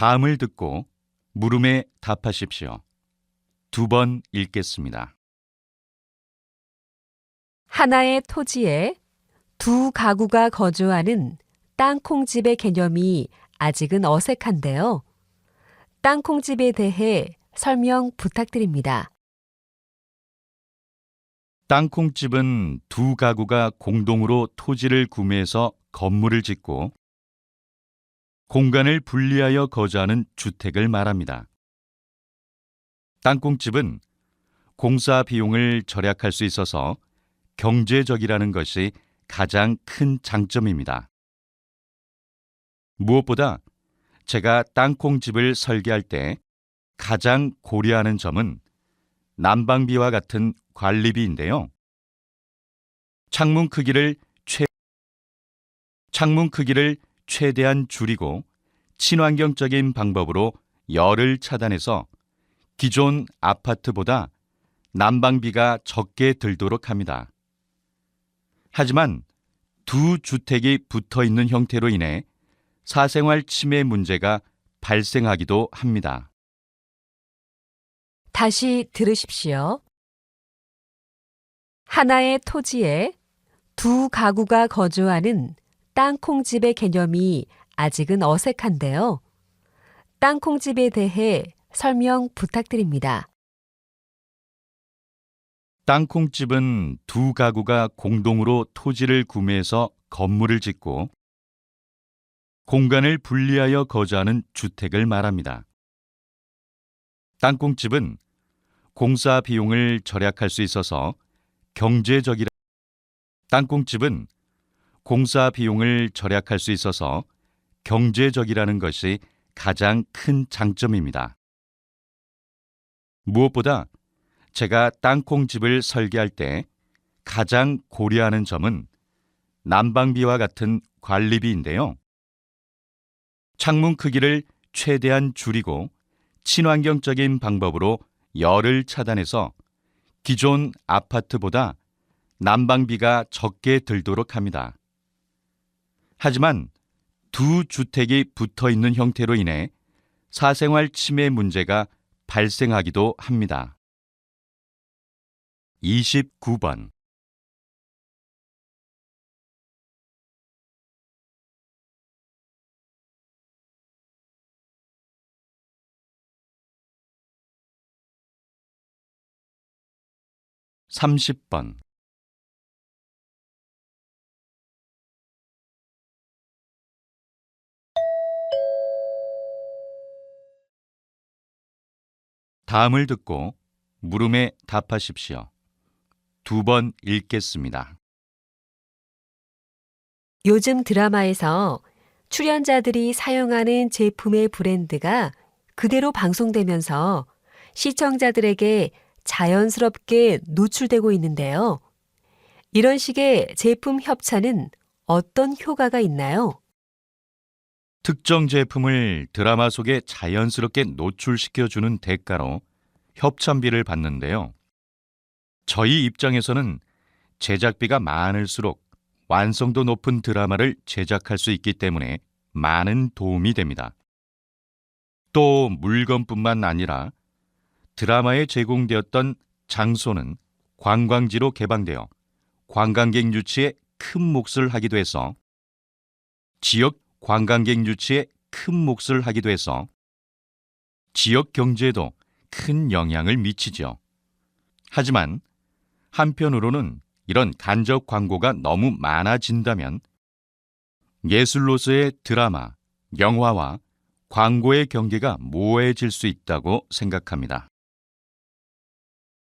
다음을 듣고 물음에 답하십시오. 두 번 읽겠습니다. 하나의 토지에 두 가구가 거주하는 땅콩집의 개념이 아직은 어색한데요. 땅콩집에 대해 설명 부탁드립니다. 땅콩집은 두 가구가 공동으로 토지를 구매해서 건물을 짓고 공간을 분리하여 거주하는 주택을 말합니다. 땅콩집은 공사 비용을 절약할 수 있어서 경제적이라는 것이 가장 큰 장점입니다. 무엇보다 제가 땅콩집을 설계할 때 가장 고려하는 점은 난방비와 같은 관리비인데요. 창문 크기를 최대한 줄이고 친환경적인 방법으로 열을 차단해서 기존 아파트보다 난방비가 적게 들도록 합니다. 하지만 두 주택이 붙어 있는 형태로 인해 사생활 침해 문제가 발생하기도 합니다. 다시 들으십시오. 하나의 토지에 두 가구가 거주하는 땅콩집의 개념이 아직은 어색한데요. 땅콩집에 대해 설명 부탁드립니다. 땅콩집은 두 가구가 공동으로 토지를 구매해서 건물을 짓고 공간을 분리하여 거주하는 주택을 말합니다. 땅콩집은 공사 비용을 절약할 수 있어서 경제적이라는 것이 가장 큰 장점입니다. 무엇보다 제가 땅콩집을 설계할 때 가장 고려하는 점은 난방비와 같은 관리비인데요. 창문 크기를 최대한 줄이고 친환경적인 방법으로 열을 차단해서 기존 아파트보다 난방비가 적게 들도록 합니다. 하지만 두 주택이 붙어 있는 형태로 인해 사생활 침해 문제가 발생하기도 합니다. 29번 (30번) 다음을 듣고 물음에 답하십시오. 두 번 읽겠습니다. 요즘 드라마에서 출연자들이 사용하는 제품의 브랜드가 그대로 방송되면서 시청자들에게 자연스럽게 노출되고 있는데요. 이런 식의 제품 협찬은 어떤 효과가 있나요? 특정 제품을 드라마 속에 자연스럽게 노출시켜주는 대가로 협찬비를 받는데요. 저희 입장에서는 제작비가 많을수록 완성도 높은 드라마를 제작할 수 있기 때문에 많은 도움이 됩니다. 또 물건뿐만 아니라 드라마에 제공되었던 장소는 관광지로 개방되어 관광객 유치에 큰 몫을 하기도 해서 지역 경제에도 큰 영향을 미치죠. 하지만 한편으로는 이런 간접 광고가 너무 많아진다면 예술로서의 드라마, 영화와 광고의 경계가 모호해질 수 있다고 생각합니다.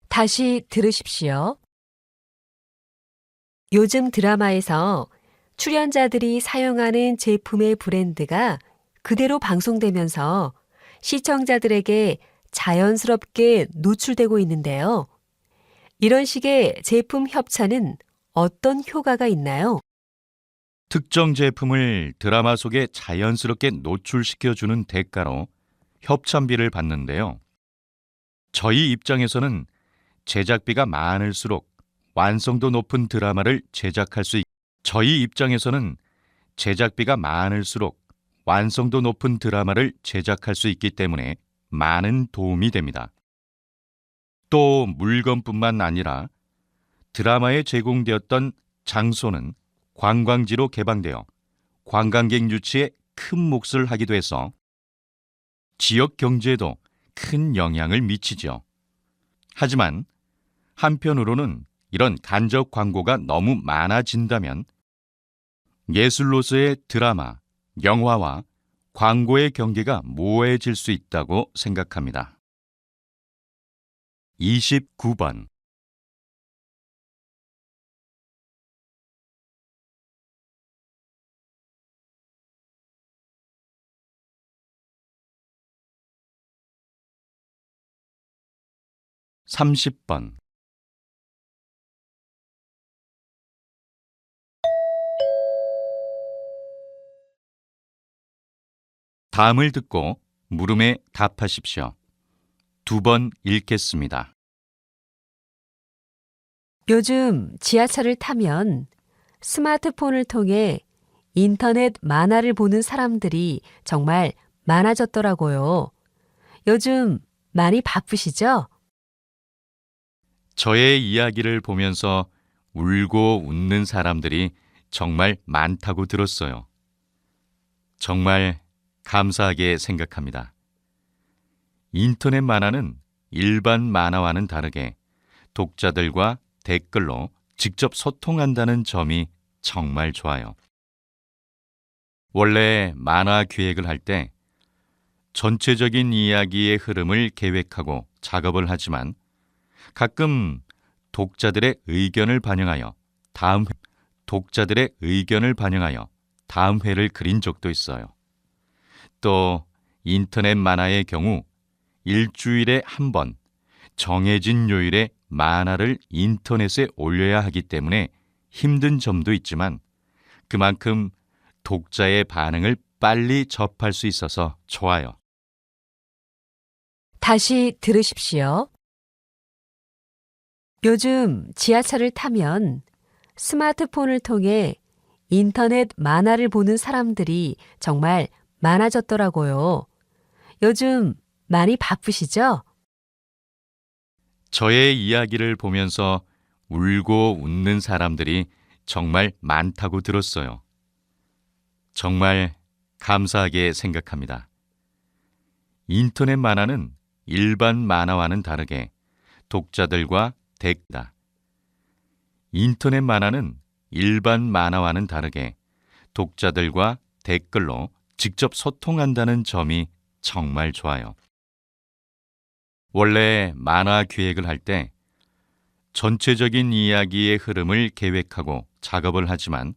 다시 들으십시오. 요즘 드라마에서 출연자들이 사용하는 제품의 브랜드가 그대로 방송되면서 시청자들에게 자연스럽게 노출되고 있는데요. 이런 식의 제품 협찬은 어떤 효과가 있나요? 특정 제품을 드라마 속에 자연스럽게 노출시켜주는 대가로 협찬비를 받는데요. 저희 입장에서는 제작비가 많을수록 완성도 높은 드라마를 제작할 수 완성도 높은 드라마를 제작할 수 있기 때문에 많은 도움이 됩니다. 또 물건뿐만 아니라 드라마에 제공되었던 장소는 관광지로 개방되어 관광객 유치에 큰 몫을 하기도 해서 지역 경제에도 큰 영향을 미치죠. 하지만 한편으로는 이런 간접 광고가 너무 많아진다면 예술로서의 드라마, 영화와 광고의 경계가 모호해질 수 있다고 생각합니다. 29번. 삼십 번. 다음을 듣고 물음에 답하십시오. 2번 읽겠습니다. 요즘 지하철을 타면 스마트폰을 통해 인터넷 만화를 보는 사람들이 정말 많아졌더라고요. 요즘 많이 바쁘시죠? 저의 이야기를 보면서 울고 웃는 사람들이 정말 많다고 들었어요. 정말 감사하게 생각합니다. 인터넷 만화는 일반 만화와는 다르게 독자들과 댓글로 직접 소통한다는 점이 정말 좋아요. 원래 만화 기획을 할 때 전체적인 이야기의 흐름을 계획하고 작업을 하지만 가끔 독자들의 의견을 반영하여 다음 회를 그린 적도 있어요. 또 인터넷 만화의 경우 일주일에 한 번 정해진 요일에 만화를 인터넷에 올려야 하기 때문에 힘든 점도 있지만 그만큼 독자의 반응을 빨리 접할 수 있어서 좋아요. 다시 들으십시오. 요즘 지하철을 타면 스마트폰을 통해 인터넷 만화를 보는 사람들이 정말 많아졌더라고요. 요즘 많이 바쁘시죠? 저의 이야기를 보면서 울고 웃는 사람들이 정말 많다고 들었어요. 정말 감사하게 생각합니다. 인터넷 만화는 일반 만화와는 다르게 독자들과 인터넷 만화는 일반 만화와는 다르게 독자들과 댓글로 직접 소통한다는 점이 정말 좋아요. 원래 만화 기획을 할 때 전체적인 이야기의 흐름을 계획하고 작업을 하지만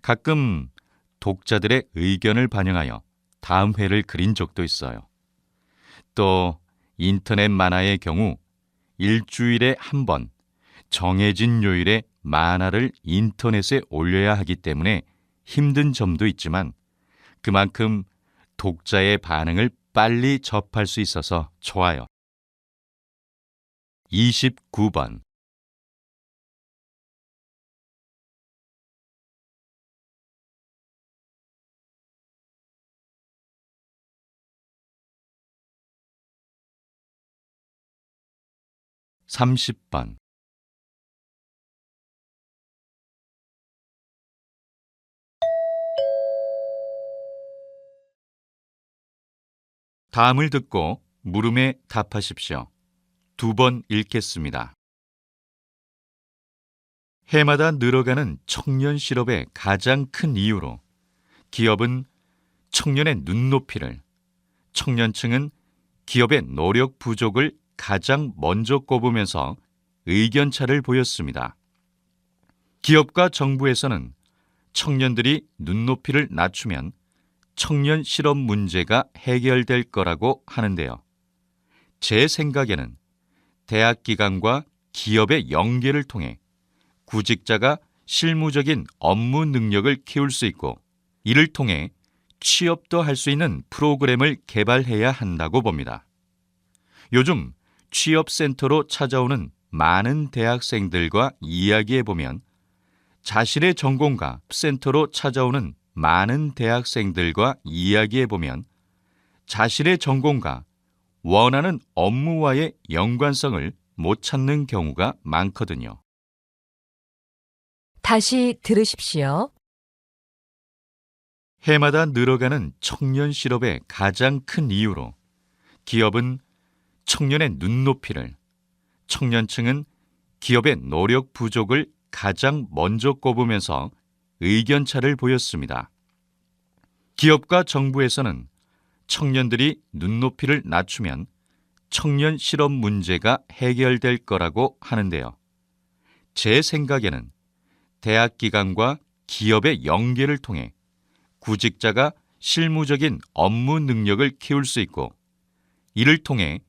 가끔 독자들의 의견을 반영하여 다음 회를 그린 적도 있어요. 또 인터넷 만화의 경우 일주일에 한 번 정해진 요일에 만화를 인터넷에 올려야 하기 때문에 힘든 점도 있지만 그만큼 독자의 반응을 빨리 접할 수 있어서 좋아요. 29번. 삼십 번. 다음을 듣고 물음에 답하십시오. 2번 읽겠습니다. 해마다 늘어가는 청년 실업의 가장 큰 이유로 기업은 청년의 눈높이를, 청년층은 기업의 노력 부족을 가장 먼저 꼽으면서 의견차를 보였습니다. 기업과 정부에서는 청년들이 눈높이를 낮추면 청년 실업 문제가 해결될 거라고 하는데요. 제 생각에는 대학 기관과 기업의 연계를 통해 구직자가 실무적인 업무 능력을 키울 수 있고 이를 통해 취업도 할 수 있는 프로그램을 개발해야 한다고 봅니다. 요즘 취업센터로 찾아오는 많은 대학생들과 이야기해 보면 자신의 전공과 센터로 찾아오는 많은 대학생들과 이야기해보면 자신의 전공과 원하는 업무와의 연관성을 못 찾는 경우가 많거든요. 다시 들으십시오. 해마다 늘어가는 청년 실업의 가장 큰 이유로 기업은 청년의 눈높이를, 청년층은 기업의 노력 부족을 가장 먼저 꼽으면서 의견차를 보였습니다. 기업과 정부에서는 청년들이 눈높이를 낮추면 청년 실업 문제가 해결될 거라고 하는데요. 제 생각에는 대학 기관과 기업의 연계를 통해 구직자가 실무적인 업무 능력을 키울 수 있고 이를 통해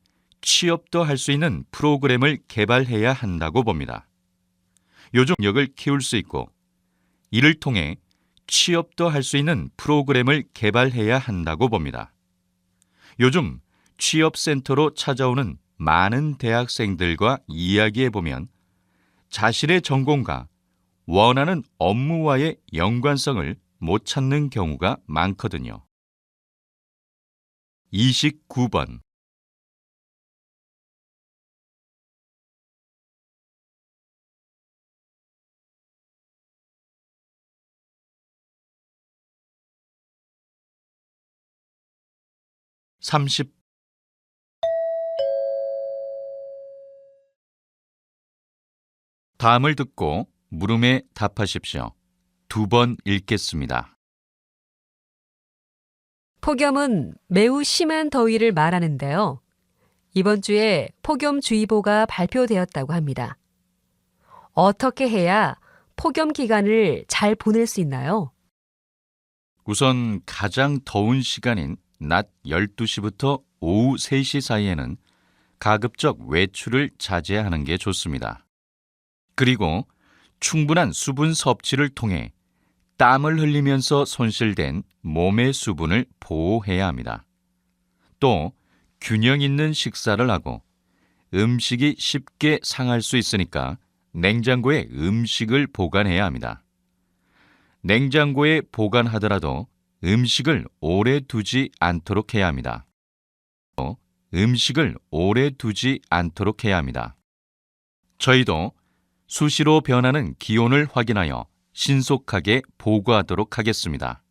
취업도 할 수 있는 프로그램을 개발해야 한다고 봅니다. 요즘 능력을 키울 수 있고 이를 통해 취업도 할 수 있는 프로그램을 개발해야 한다고 봅니다. 요즘 취업센터로 찾아오는 많은 대학생들과 이야기해보면 자신의 전공과 원하는 업무와의 연관성을 못 찾는 경우가 많거든요. 29번. 다음을 듣고 물음에 답하십시오. 2번 읽겠습니다. 폭염은 매우 심한 더위를 말하는데요. 이번 주에 폭염주의보가 발표되었다고 합니다. 어떻게 해야 폭염 기간을 잘 보낼 수 있나요? 우선 가장 더운 시간인 낮 12시부터 오후 3시 사이에는 가급적 외출을 자제하는 게 좋습니다. 그리고 충분한 수분 섭취를 통해 땀을 흘리면서 손실된 몸의 수분을 보호해야 합니다. 또 균형 있는 식사를 하고 음식이 쉽게 상할 수 있으니까 냉장고에 음식을 보관해야 합니다. 냉장고에 보관하더라도 음식을 오래 두지 않도록 해야 합니다. 또 음식을 오래 두지 않도록 해야 합니다. 저희도 수시로 변하는 기온을 확인하여 신속하게 보고하도록 하겠습니다.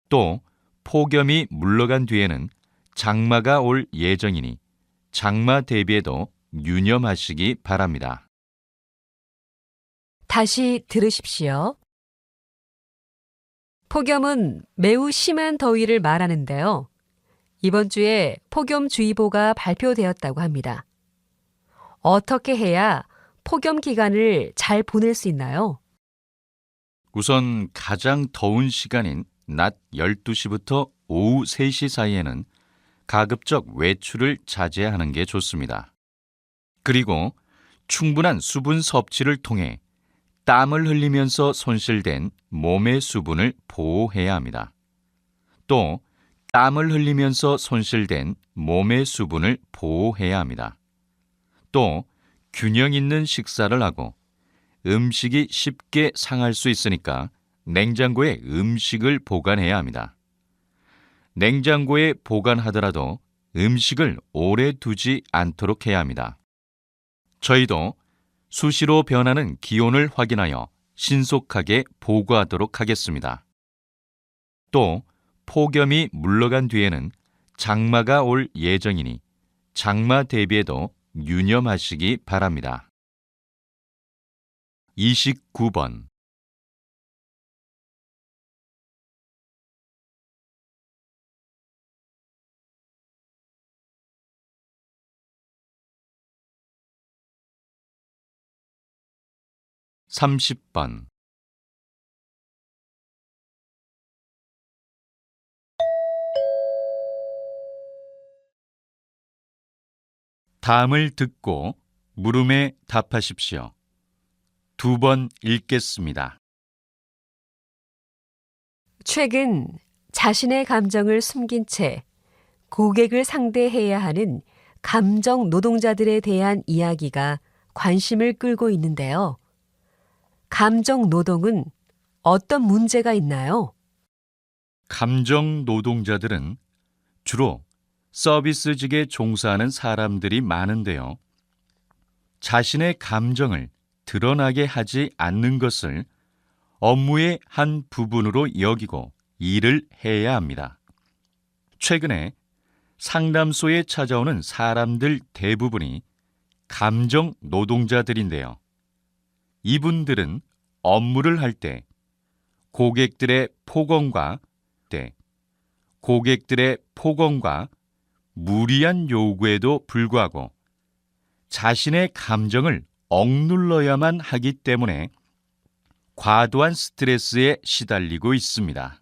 또 폭염이 물러간 뒤에는 장마가 올 예정이니 장마 대비에도 유념하시기 바랍니다. 다시 들으십시오. 폭염은 매우 심한 더위를 말하는데요. 이번 주에 폭염주의보가 발표되었다고 합니다. 어떻게 해야 폭염 기간을 잘 보낼 수 있나요? 우선 가장 더운 시간인 낮 12시부터 오후 3시 사이에는 가급적 외출을 자제하는 게 좋습니다. 그리고 충분한 수분 섭취를 통해 땀을 흘리면서 손실된 몸의 수분을 보호해야 합니다. 또 땀을 흘리면서 손실된 몸의 수분을 보호해야 합니다. 또 균형 있는 식사를 하고 음식이 쉽게 상할 수 있으니까 냉장고에 음식을 보관해야 합니다. 냉장고에 보관하더라도 음식을 오래 두지 않도록 해야 합니다. 저희도 수시로 변하는 기온을 확인하여 신속하게 보고하도록 하겠습니다. 또 폭염이 물러간 뒤에는 장마가 올 예정이니 장마 대비에도 유념하시기 바랍니다. 29번. (30번) 다음을 듣고 물음에 답하십시오. 2번 읽겠습니다. 최근 자신의 감정을 숨긴 채 고객을 상대해야 하는 감정 노동자들에 대한 이야기가 관심을 끌고 있는데요. 감정 노동은 어떤 문제가 있나요? 감정 노동자들은 주로 서비스직에 종사하는 사람들이 많은데요. 자신의 감정을 드러나게 하지 않는 것을 업무의 한 부분으로 여기고 일을 해야 합니다. 최근에 상담소에 찾아오는 사람들 대부분이 감정 노동자들인데요. 이분들은 업무를 할 때 고객들의 폭언과 무리한 요구에도 불구하고 자신의 감정을 억눌러야만 하기 때문에 과도한 스트레스에 시달리고 있습니다.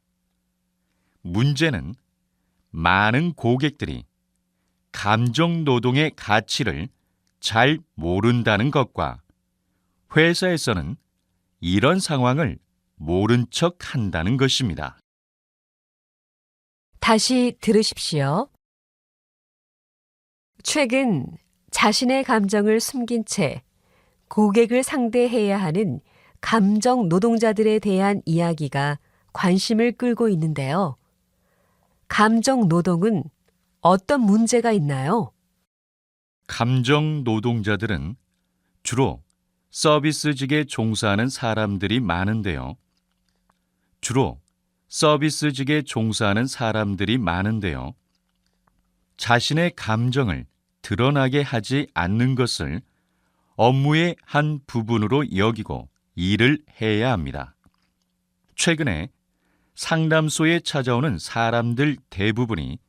문제는 많은 고객들이 감정 노동의 가치를 잘 모른다는 것과 회사에서는 이런 상황을 모른 척 한다는 것입니다. 다시 들으십시오. 최근 자신의 감정을 숨긴 채 고객을 상대해야 하는 감정 노동자들에 대한 이야기가 관심을 끌고 있는데요. 감정 노동은 어떤 문제가 있나요? 감정 노동자들은 주로 서비스직에 종사하는 사람들이 많은데요. 자신의 감정을 드러나게 하지 않는 것을 업무의 한 부분으로 여기고 일을 해야 합니다. 최근에 상담소에 찾아오는 사람들 대부분이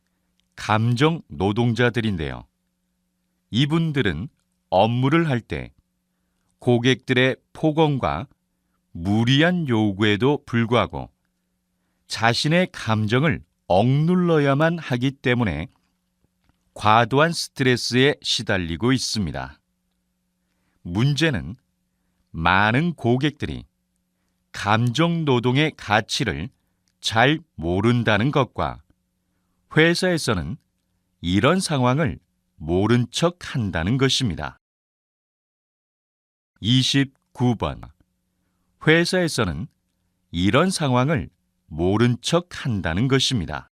감정 노동자들인데요. 이분들은 업무를 할 때 고객들의 폭언과 무리한 요구에도 불구하고 자신의 감정을 억눌러야만 하기 때문에 과도한 스트레스에 시달리고 있습니다. 문제는 많은 고객들이 감정 노동의 가치를 잘 모른다는 것과 회사에서는 이런 상황을 모른 척 한다는 것입니다. 29번. 회사에서는 이런 상황을 모른 척 한다는 것입니다.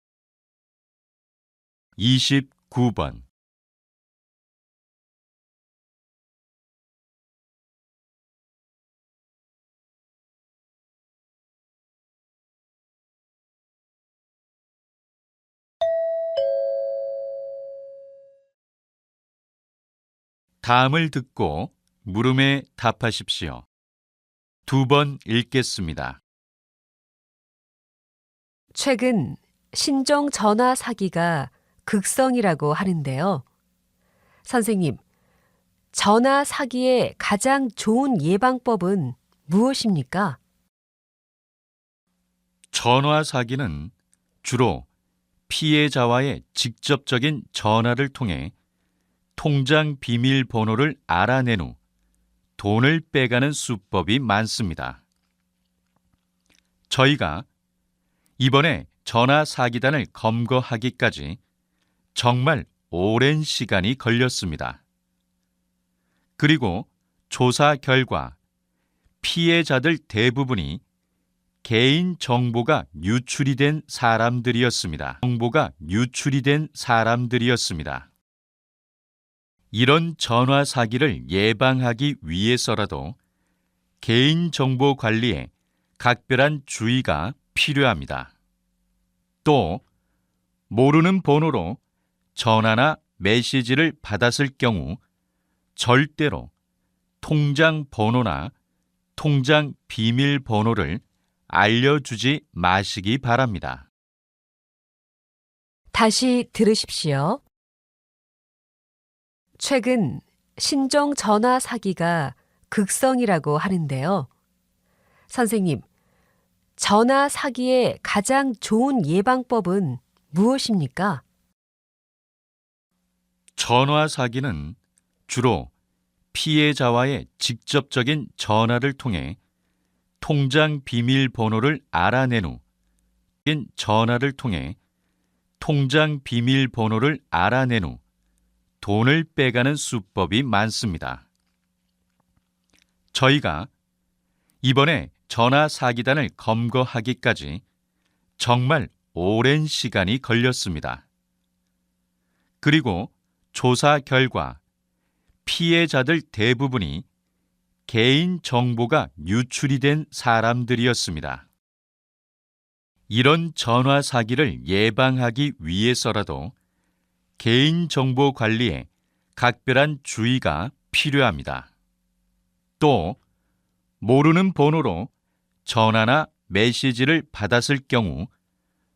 29번. 다음을 듣고 물음에 답하십시오. 2번 읽겠습니다. 최근 신종 전화 사기가 극성이라고 하는데요. 선생님, 전화 사기의 가장 좋은 예방법은 무엇입니까? 전화 사기는 주로 피해자와의 직접적인 전화를 통해 통장 비밀번호를 알아낸 후 돈을 빼가는 수법이 많습니다. 저희가 이번에 전화 사기단을 검거하기까지 정말 오랜 시간이 걸렸습니다. 그리고 조사 결과 피해자들 대부분이 개인 정보가 유출이 된 사람들이었습니다. 이런 전화 사기를 예방하기 위해서라도 개인 정보 관리에 각별한 주의가 필요합니다. 또 모르는 번호로 전화나 메시지를 받았을 경우 절대로 통장 번호나 통장 비밀번호를 알려주지 마시기 바랍니다. 다시 들으십시오. 최근 신종 전화 사기가 극성이라고 하는데요. 선생님, 전화 사기의 가장 좋은 예방법은 무엇입니까? 전화 사기는 주로 피해자와의 직접적인 전화를 통해 통장 비밀번호를 알아낸 후 돈을 빼가는 수법이 많습니다. 저희가 이번에 전화 사기단을 검거하기까지 정말 오랜 시간이 걸렸습니다. 그리고 조사 결과 피해자들 대부분이 개인 정보가 유출이 된 사람들이었습니다. 이런 전화 사기를 예방하기 위해서라도 개인 정보 관리에 각별한 주의가 필요합니다. 또 모르는 번호로 전화나 메시지를 받았을 경우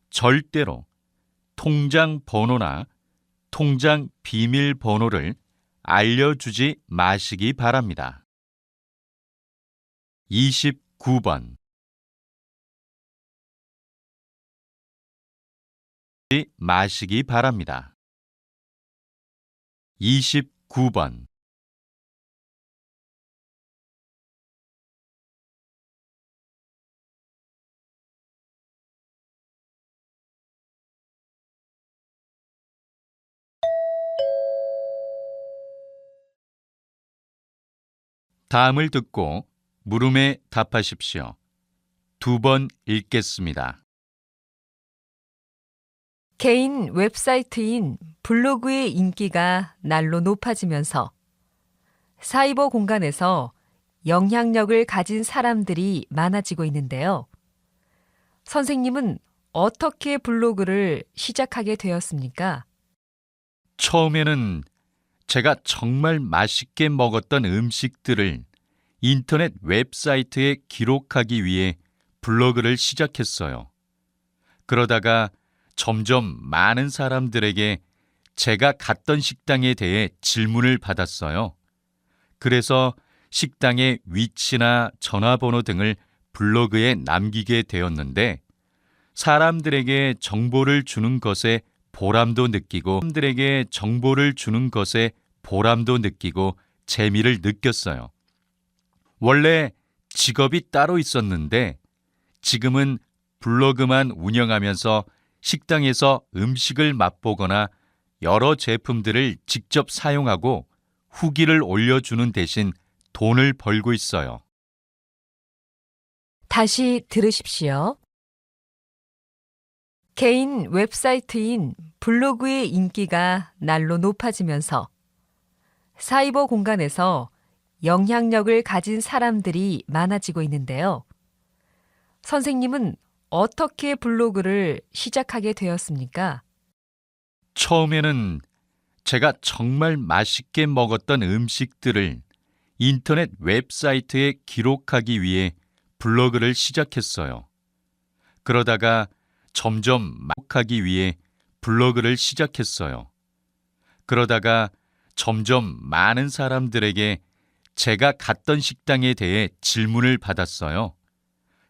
절대로 통장 번호나 통장 비밀번호를 알려주지 마시기 바랍니다. 29번 마시기 바랍니다. 29번 다음을 듣고 물음에 답하십시오. 2번 읽겠습니다. 개인 웹사이트인 블로그의 인기가 날로 높아지면서 사이버 공간에서 영향력을 가진 사람들이 많아지고 있는데요. 선생님은 어떻게 블로그를 시작하게 되었습니까? 처음에는 제가 정말 맛있게 먹었던 음식들을 인터넷 웹사이트에 기록하기 위해 블로그를 시작했어요. 그러다가 점점 많은 사람들에게 제가 갔던 식당에 대해 질문을 받았어요. 그래서 식당의 위치나 전화번호 등을 블로그에 남기게 되었는데 사람들에게 정보를 주는 것에 보람도 느끼고 재미를 느꼈어요. 원래 직업이 따로 있었는데 지금은 블로그만 운영하면서 식당에서 음식을 맛보거나 여러 제품들을 직접 사용하고 후기를 올려주는 대신 돈을 벌고 있어요. 다시 들으십시오. 개인 웹사이트인 블로그의 인기가 날로 높아지면서 사이버 공간에서 영향력을 가진 사람들이 많아지고 있는데요. 선생님은 어떻게 블로그를 시작하게 되었습니까? 처음에는 제가 정말 맛있게 먹었던 음식들을 인터넷 웹사이트에 기록하기 위해 블로그를 시작했어요. 그러다가 점점 많은 사람들에게 제가 갔던 식당에 대해 질문을 받았어요.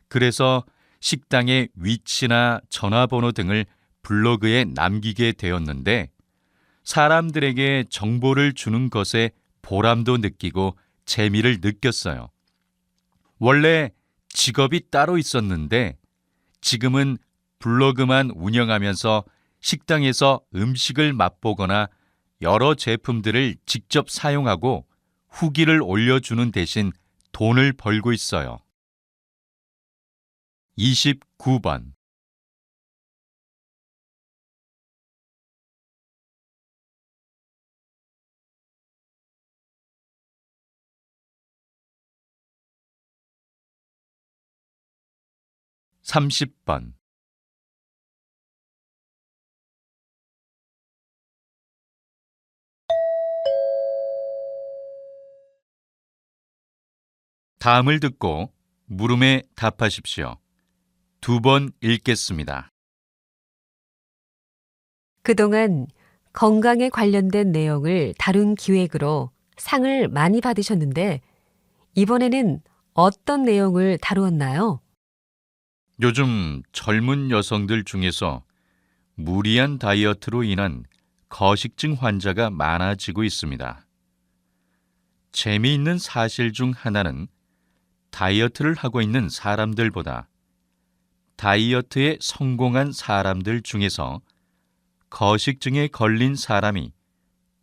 그래서 식당의 위치나 전화번호 등을 블로그에 남기게 되었는데 사람들에게 정보를 주는 것에 보람도 느끼고 재미를 느꼈어요. 원래 직업이 따로 있었는데 지금은 블로그만 운영하면서 식당에서 음식을 맛보거나 여러 제품들을 직접 사용하고 후기를 올려주는 대신 돈을 벌고 있어요. 29번 (30번) 다음을 듣고 물음에 답하십시오. 2번 읽겠습니다. 그동안 건강에 관련된 내용을 다룬 기획으로 상을 많이 받으셨는데 이번에는 어떤 내용을 다루었나요? 요즘 젊은 여성들 중에서 무리한 다이어트로 인한 거식증 환자가 많아지고 있습니다. 재미있는 사실 중 하나는 다이어트를 하고 있는 사람들보다 다이어트에 성공한 사람들 중에서 거식증에 걸린 사람이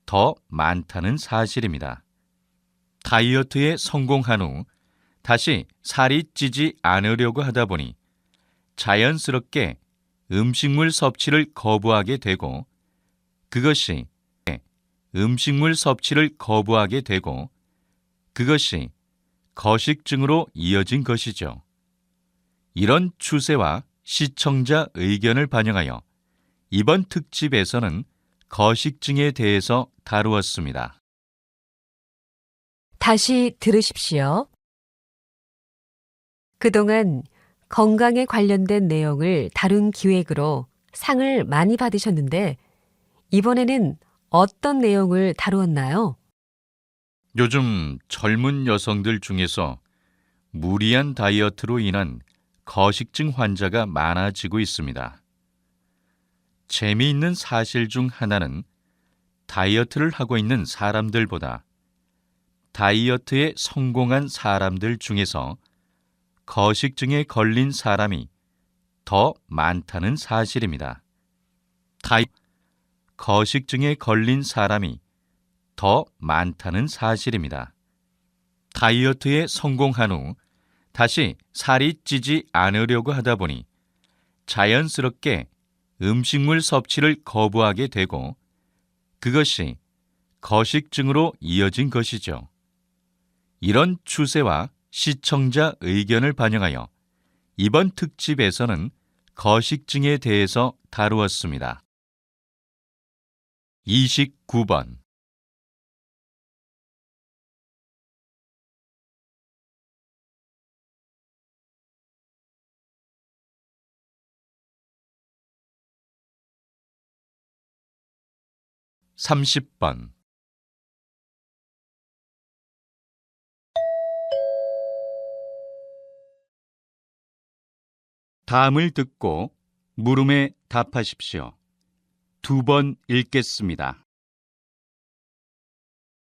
더 많다는 사실입니다. 다이어트에 성공한 후 다시 살이 찌지 않으려고 하다 보니 자연스럽게 음식물 섭취를 거부하게 되고 그것이 거식증으로 이어진 것이죠. 이런 추세와 시청자 의견을 반영하여 이번 특집에서는 거식증에 대해서 다루었습니다. 다시 들으십시오. 그동안 건강에 관련된 내용을 다룬 기획으로 상을 많이 받으셨는데 이번에는 어떤 내용을 다루었나요? 요즘 젊은 여성들 중에서 무리한 다이어트로 인한 거식증 환자가 많아지고 있습니다. 재미있는 사실 중 하나는 다이어트를 하고 있는 사람들보다 다이어트에 성공한 사람들 중에서 거식증에 걸린 사람이 더 많다는 사실입니다. 거식증에 걸린 사람이 더 많다는 사실입니다. 다이어트에 성공한 후 다시 살이 찌지 않으려고 하다 보니 자연스럽게 음식물 섭취를 거부하게 되고 그것이 거식증으로 이어진 것이죠. 이런 추세와 시청자 의견을 반영하여 이번 특집에서는 거식증에 대해서 다루었습니다. 29번 (30번) 다음을 듣고 물음에 답하십시오. 2번 읽겠습니다.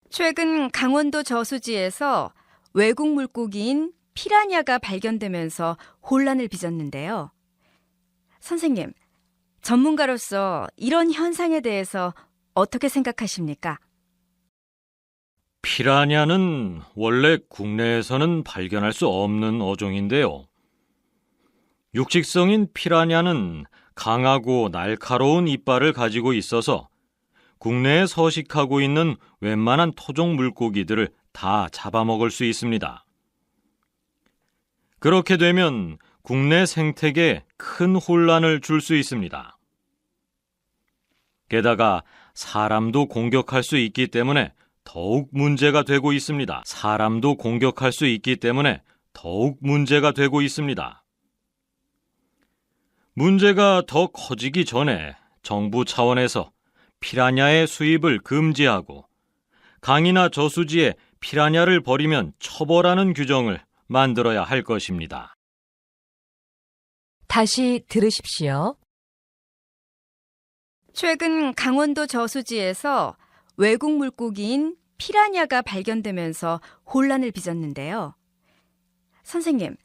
최근 강원도 저수지에서 외국 물고기인 피라냐가 발견되면서 혼란을 빚었는데요. 선생님, 전문가로서 이런 현상에 대해서 어떻게 생각하십니까? 피라냐는 원래 국내에서는 발견할 수 없는 어종인데요. 육식성인 피라냐는 강하고 날카로운 이빨을 가지고 있어서 국내에 서식하고 있는 웬만한 토종 물고기들을 다 잡아먹을 수 있습니다. 그렇게 되면 국내 생태계에 큰 혼란을 줄 수 있습니다. 게다가 사람도 공격할 수 있기 때문에 더욱 문제가 되고 있습니다. 문제가 더 커지기 전에 정부 차원에서 피라냐의 수입을 금지하고 강이나 저수지에 피라냐를 버리면 처벌하는 규정을 만들어야 할 것입니다. 다시 들으십시오. 최근 강원도 저수지에서 외국 물고기인 피라냐가 발견되면서 혼란을 빚었는데요. 선생님,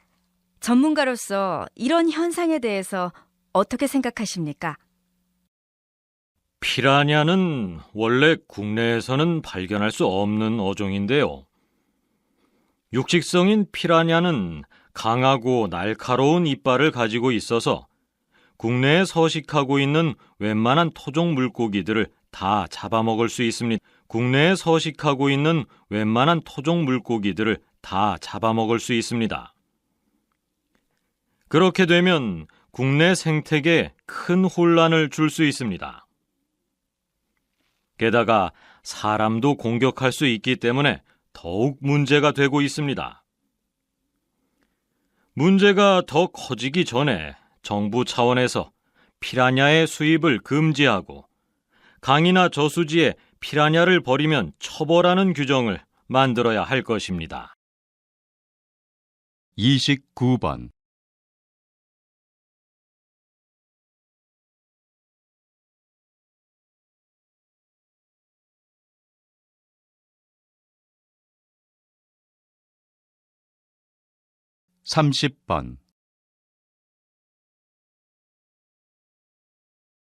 전문가로서 이런 현상에 대해서 어떻게 생각하십니까? 피라냐는 원래 국내에서는 발견할 수 없는 어종인데요. 육식성인 피라냐는 강하고 날카로운 이빨을 가지고 있어서 국내에 서식하고 있는 웬만한 토종 물고기들을 다 잡아먹을 수 있습니다. 그렇게 되면 국내 생태계에 큰 혼란을 줄 수 있습니다. 게다가 사람도 공격할 수 있기 때문에 더욱 문제가 되고 있습니다. 문제가 더 커지기 전에 정부 차원에서 피라냐의 수입을 금지하고 강이나 저수지에 피라냐를 버리면 처벌하는 규정을 만들어야 할 것입니다. 29번 (30번)